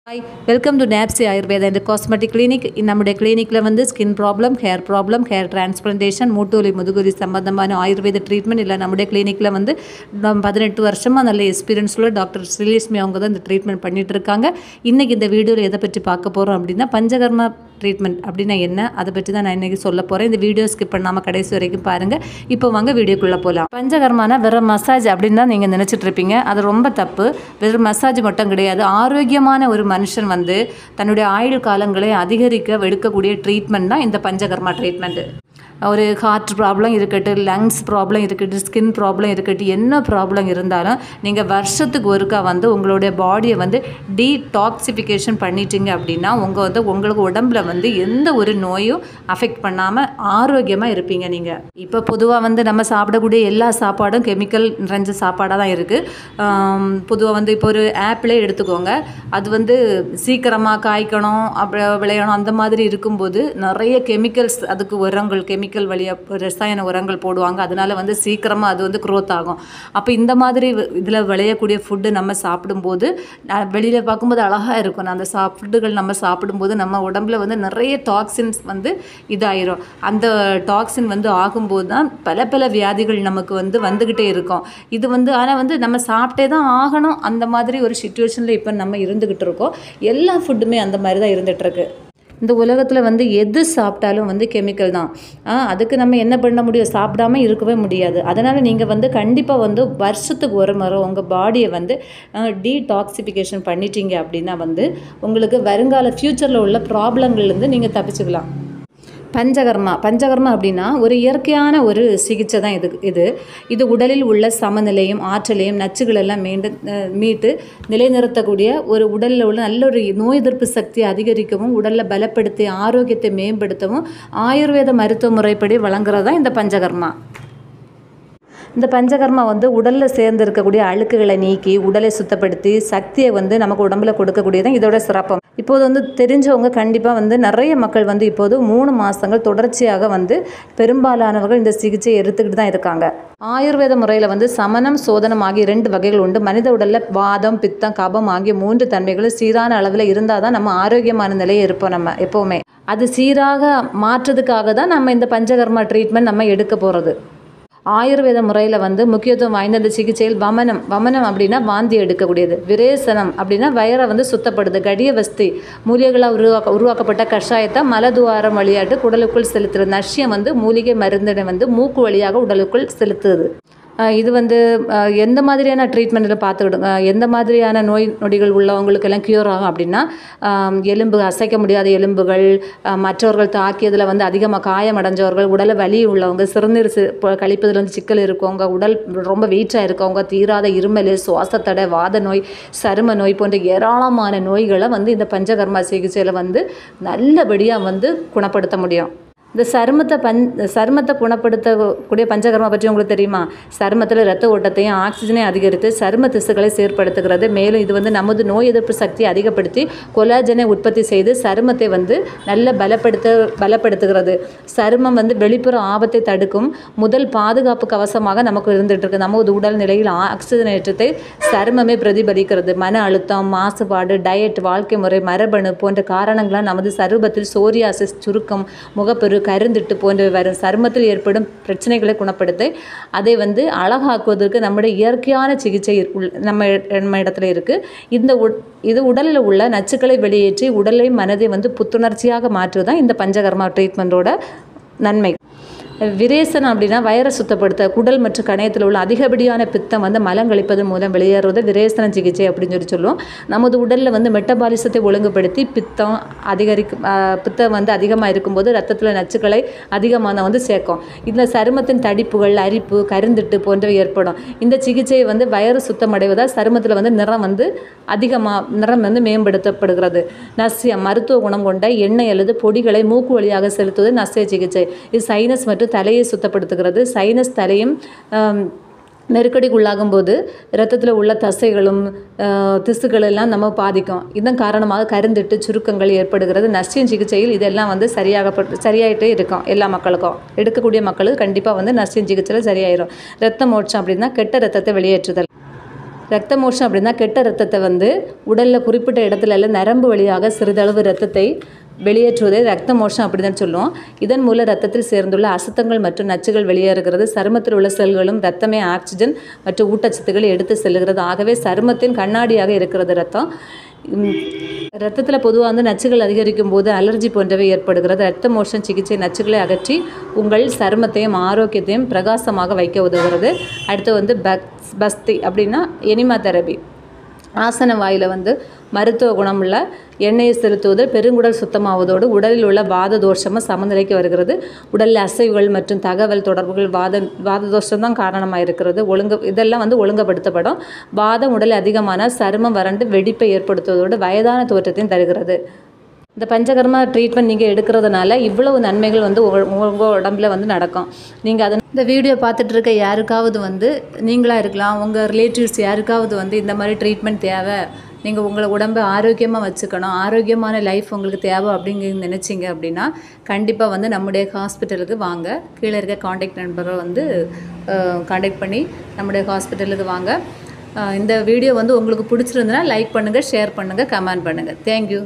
Hi, welcome to NAPSI Ayurveda and Cosmetic Clinic. நம்முடைய கிளினிக்கில் வந்து ஸ்கின் ப்ராப்ளம், ஹேர் டிரான்ஸ்பிளான்டேஷன், மூட்டுவலி முதுகுவலி சம்பந்தமான ஆயுர்வேத ட்ரீட்மெண்ட் இல்லை. நம்முடைய கிளினிக்கில் வந்து 18 வருஷமாக நல்ல எக்ஸ்பீரியன்ஸ் உள்ள டாக்டர் ஸ்ரீலட்சுமி அவங்க தான் இந்த ட்ரீட்மெண்ட் பண்ணிட்டு இருக்காங்க. இன்றைக்கி இந்த வீடியோவில் எதை பற்றி பார்க்க போகிறோம் அப்படின்னா, பஞ்சகர்மா ட்ரீட்மெண்ட் அப்படின்னா என்ன, அதை பற்றி தான் நான் இன்றைக்கி சொல்ல போகிறேன். இந்த வீடியோ ஸ்கிப் பண்ணாமல் கடைசி வரைக்கும் பாருங்கள். இப்போ வாங்க வீடியோக்குள்ளே போகலாம். பஞ்சகர்மானா வெறும் மசாஜ் அப்படின்னு தான் நீங்கள் நினச்சிட்டு இருப்பீங்க. அது ரொம்ப தப்பு. வெறும் மசாஜ் மட்டும் கிடையாது. ஆரோக்கியமான ஒரு மனுஷன் வந்து தன்னுடைய ஆயுள் காலங்களை அதிகரிக்க எடுக்கக்கூடிய ட்ரீட்மெண்ட் தான் இந்த பஞ்சகர்மா ட்ரீட்மெண்ட்டு. ஒரு ஹார்ட் ப்ராப்ளம் இருக்கட்டும், லங்ஸ் ப்ராப்ளம் இருக்கட்டும், ஸ்கின் ப்ராப்ளம் இருக்கட்டும், என்ன ப்ராப்ளம் இருந்தாலும் நீங்கள் வருஷத்துக்கு ஒருக்கா வந்து உங்களுடைய பாடியை வந்து டீடாக்சிஃபிகேஷன் பண்ணிட்டீங்க அப்படின்னா உங்களுக்கு உடம்புல வந்து எந்த ஒரு நோயும் அஃபெக்ட் பண்ணாமல் ஆரோக்கியமாக இருப்பீங்க. நீங்கள் இப்போ பொதுவாக வந்து நம்ம சாப்பிடக்கூடிய எல்லா சாப்பாடும் கெமிக்கல் நிறைஞ்ச சாப்பாடாக தான் இருக்குது. பொதுவாக வந்து இப்போ ஒரு ஆப்பிளே எடுத்துக்கோங்க, அது வந்து சீக்கிரமாக காய்க்கணும், அப்படி விளையணும், அந்த மாதிரி இருக்கும்போது நிறைய கெமிக்கல்ஸ், அதுக்கு உரங்கள், கெமிக்கல் வழியாக ரசாயன உரங்கள் போடுவாங்க. அதனால வந்து சீக்கிரமாக அது வந்து க்ரோத் ஆகும். அப்போ இந்த மாதிரி இதில் விளையக்கூடிய ஃபுட்டு நம்ம சாப்பிடும்போது வெளியில் பார்க்கும்போது அழகாக இருக்கும். அந்த ஃபுட்டுகள் நம்ம சாப்பிடும்போது நம்ம உடம்புல வந்து நிறைய டாக்ஸின்ஸ் வந்து இதாயிரும். அந்த டாக்ஸின் வந்து ஆகும்போது தான் பல வியாதிகள் நமக்கு வந்து வந்துக்கிட்டே இருக்கும். இது வந்து ஆனால் வந்து நம்ம சாப்பிட்டே தான் ஆகணும். அந்த மாதிரி ஒரு சிச்சுவேஷனில் இப்போ நம்ம இருந்துக்கிட்டு இருக்கோம். எல்லா ஃபுட்டுமே அந்த மாதிரி தான் இருந்துகிட்ருக்கு. இந்த உலகத்தில் வந்து எது சாப்பிட்டாலும் வந்து கெமிக்கல் தான். அதுக்கு நம்ம என்ன பண்ண முடியும்? சாப்பிடாமல் இருக்கவே முடியாது. அதனால் நீங்கள் வந்து கண்டிப்பாக வந்து வருஷத்துக்கு ஒரு முறை உங்கள் பாடியை வந்து டீடாக்சிஃபிகேஷன் பண்ணிட்டீங்க அப்படின்னா வந்து உங்களுக்கு வருங்கால ஃப்யூச்சரில் உள்ள ப்ராப்ளங்கள்லேருந்து நீங்கள் தப்பிச்சுக்கலாம். பஞ்சகர்மா அப்படின்னா ஒரு இயற்கையான ஒரு சிகிச்சை தான். இது உடலில் உள்ள சமநிலையும் ஆற்றலையும் நச்சுகளெல்லாம் மீட்டு நிலைநிறுத்தக்கூடிய, ஒரு உடலில் உள்ள நல்ல ஒரு நோய் எதிர்ப்பு சக்தியை அதிகரிக்கவும், உடலில் பலப்படுத்தி ஆரோக்கியத்தை மேம்படுத்தவும் ஆயுர்வேத மருத்துவ முறைப்படி வழங்குறது தான் இந்த பஞ்சகர்மா. இந்த பஞ்சகர்மா வந்து உடலில் சேர்ந்து இருக்கக்கூடிய அழுக்குகளை நீக்கி உடலை சுத்தப்படுத்தி சக்தியை வந்து நமக்கு உடம்புல கொடுக்கக்கூடியதான் இதோட சிறப்பம். இப்போது வந்து தெரிஞ்சவங்க கண்டிப்பாக வந்து நிறைய மக்கள் வந்து இப்போது 3 மாதங்கள் தொடர்ச்சியாக வந்து பெரும்பாலானவர்கள் இந்த சிகிச்சையை எடுத்துக்கிட்டு தான் இருக்காங்க. ஆயுர்வேத முறையில் வந்து சமனம், சோதனம் ஆகிய 2 வகைகள் உண்டு. மனித உடலில் வாதம், பித்தம், கபம் ஆகிய 3 தன்மைகளும் சீரான அளவில் இருந்தால் தான் நம்ம ஆரோக்கியமான நிலையை இருப்போம். நம்ம எப்போவுமே அது சீராக மாற்றுறதுக்காக தான் நம்ம இந்த பஞ்சகர்மா ட்ரீட்மெண்ட் நம்ம எடுக்க போகிறது. ஆயுர்வேத முறையில் வந்து முக்கியத்துவம் வாய்ந்த இந்த சிகிச்சையில் வமனம் அப்படின்னா வாந்தி எடுக்கக்கூடியது, விரேசனம் அப்படின்னா வயரை வந்து சுத்தப்படுது, கடியவஸ்தி மூலிகைகளால் உருவாக்கப்பட்ட கஷாயத்தை மலதுவாரம் வழியாட்டு உடலுக்குள் செலுத்துறது, நஷ்யம் வந்து மூலிகை மருந்தினை வந்து மூக்கு வழியாக உடலுக்குள் செலுத்துது. இது வந்து எந்த மாதிரியான ட்ரீட்மெண்ட்டில் பார்த்துக்கிடுங்க, எந்த மாதிரியான நோய் நொடிகள் உள்ளவங்களுக்கெல்லாம் க்யூர் ஆகும் அப்படின்னா, எலும்பு அசைக்க முடியாத எலும்புகள், மற்றவர்கள் தாக்கியதில் வந்து அதிகமாக காயமடைஞ்சவர்கள், உடலை வலி உள்ளவங்க, சிறுநீர் கழிப்பதில் வந்து சிக்கல் இருக்கவங்க, உடல் ரொம்ப வெயிட்டாக இருக்கவங்க, தீராத இருமல், சுவாசத்தடை, வாத நோய், சரும நோய் போன்ற ஏராளமான நோய்களை வந்து இந்த பஞ்சகர்மா சிகிச்சையில் வந்து நல்லபடியாக வந்து குணப்படுத்த முடியும். இந்த சருமத்தை குணப்படுத்தக்கூடிய பஞ்சகர்மா பற்றி உங்களுக்கு தெரியுமா? சருமத்தில் இரத்த ஓட்டத்தையும் ஆக்சிஜனை அதிகரித்து சரும திசுக்களை செயற்படுத்துகிறது. மேலும் இது வந்து நமது நோய் எதிர்ப்பு சக்தியை அதிகப்படுத்தி கொலாஜனை உற்பத்தி செய்து சருமத்தை வந்து நல்ல பலப்படுத்துகிறது. சருமம் வந்து வெளிப்புற ஆபத்தை தடுக்கும் முதல் பாதுகாப்பு கவசமாக நமக்கு இருந்துகிட்டு இருக்கு. நமது உடல் நிலையில் ஆக்சிஜனேற்றத்தை சருமமே பிரதிபலிக்கிறது. மன அழுத்தம், மாசுபாடு, டயட், வாழ்க்கை முறை, மரபணு போன்ற காரணங்களால் நமது சருமத்தில் சோரியாசிஸ், சுருக்கம், முகப்பெரு, கருந்திட்டு போன்றவை வரும் சருமத்தில் ஏற்படும் பிரச்சனைகளை குணப்படுத்த அதை வந்து அழகாக்குவதற்கு நம்முடைய இயற்கையான சிகிச்சை நம்ம இடத்துல இருக்குது. இது உடலில் உள்ள நச்சுக்களை வெளியேற்றி உடலை மனதை வந்து புத்துணர்ச்சியாக மாற்றுதான் இந்த பஞ்சகர்மா ட்ரீட்மெண்ட்டோட நன்மை. விரேசனம் அப்படின்னா வயரை சுத்தப்படுத்த, குடல் மற்றும் கணையத்தில் உள்ள அதிகப்படியான பித்தம் வந்து மலம் கழிப்பதன் மூலம் வெளியேறுவது விரேசன சிகிச்சை அப்படின்னு சொல்லுவோம். நமது உடலில் வந்து மெட்டபாலிசத்தை ஒழுங்குபடுத்தி பித்தம் வந்து அதிகமாக இருக்கும்போது ரத்தத்தில் நச்சுக்களை அதிகமாக வந்து சேர்க்கும். இதில் சருமத்தின் தடிப்புகள், அரிப்பு, கருந்திட்டு போன்றவை ஏற்படும். இந்த சிகிச்சையை வந்து வயறு சுத்தமடைவதால் சருமத்தில் வந்து நிறம் வந்து மேம்படுத்தப்படுகிறது. நஸ்யம் மருத்துவ குணம் கொண்ட எண்ணெய் அல்லது பொடிகளை மூக்கு வழியாக செலுத்துவது நஸ்ய சிகிச்சை. இது சைனஸ் மற்றும் தலையை சுத்தப்படுத்துகிறது. சைனஸ் தலையும் நெருக்கடிக்குள்ளாகும் போது இரத்தத்தில் உள்ள தசைகளும் திசுக்கள் எல்லாம் நம்ம பாதிக்கும். இதன் காரணமாக கருந்திட்டு சுருக்கங்கள் ஏற்படுகிறது. நஸ்யம் சிகிச்சையில் இதெல்லாம் வந்து சரியாயிட்டே இருக்கும். எல்லா மக்களுக்கும் எடுக்கக்கூடிய மக்களுக்கு கண்டிப்பாக வந்து நஸ்யம் சிகிச்சையில் சரியாயிரும். இரத்த மோட்சம் அப்படின்னா கெட்ட இரத்தத்தை வெளியேற்றுதல். ரத்த மோஷம் அப்படின்னா கெட்ட ரத்தத்தை வந்து உடலில் குறிப்பிட்ட இடத்துல எல்லாம் நரம்பு வழியாக சிறிதளவு ரத்தத்தை வெளியேற்றுவதை ரத்த மோஷம் அப்படி தான் சொல்லுவோம். இதன் மூலம் ரத்தத்தில் சேர்ந்துள்ள அசுத்தங்கள் மற்றும் நச்சுகள் வெளியேறுகிறது. சருமத்தில் உள்ள செல்களும் ரத்தமே ஆக்சிஜன் மற்றும் ஊட்டச்சத்துக்களை எடுத்து செல்கிறது. ஆகவே சருமத்தின் கண்ணாடியாக இருக்கிறது ரத்தம். ரத்தத்தில் பொதுவாக வந்து நச்சுகள் அதிகரிக்கும் போது அலர்ஜி போன்றவை ஏற்படுகிறது. ரத்த மோஷன் சிகிச்சை நச்சுகளை அகற்றி உங்கள் சருமத்தையும் ஆரோக்கியத்தையும் பிரகாசமாக வைக்க உதவுகிறது. அடுத்து வந்து பஸ்தி அப்படின்னா எனிமா தெரபி. ஆசன வாயில் வந்து மருத்துவ குணமுள்ள எண்ணெயை செலுத்துவது பெருங்குடல் சுத்தமாவதோடு உடலில் உள்ள வாத தோஷமும் சமநிலைக்கு வருகிறது. உடலில் அசைவுகள் மற்றும் தகவல் தொடர்புகள் வாத தோஷம் தான் காரணமாக இருக்கிறது. இதெல்லாம் வந்து ஒழுங்குபடுத்தப்படும். வாதம் உடலில் அதிகமான சருமம் வறண்டு வெடிப்பை ஏற்படுத்துவதோடு வயதான தோற்றத்தையும் தருகிறது. இந்த பஞ்சகர்மா ட்ரீட்மெண்ட் நீங்கள் எடுக்கிறதுனால இவ்வளவு நன்மைகள் வந்து உங்கள் உடம்புல வந்து நடக்கும். நீங்கள் அதை இந்த வீடியோ பார்த்துட்டு இருக்க யாருக்காவது வந்து நீங்களாக இருக்கலாம், உங்கள் ரிலேட்டிவ்ஸ் யாருக்காவது வந்து இந்த மாதிரி ட்ரீட்மெண்ட் தேவை, நீங்கள் உங்களை உடம்பை ஆரோக்கியமாக வச்சுக்கணும், ஆரோக்கியமான லைஃப் உங்களுக்கு தேவை அப்படிங்கிறது நினச்சிங்க அப்படின்னா கண்டிப்பாக வந்து நம்முடைய ஹாஸ்பிட்டலுக்கு வாங்க. கீழே இருக்க காண்டாக்ட் நம்பரை வந்து காண்டாக்ட் பண்ணி நம்முடைய ஹாஸ்பிட்டலுக்கு வாங்க. இந்த வீடியோ வந்து உங்களுக்கு பிடிச்சிருந்துன்னா லைக் பண்ணுங்கள், ஷேர் பண்ணுங்கள், கமெண்ட் பண்ணுங்கள். தேங்க்யூ.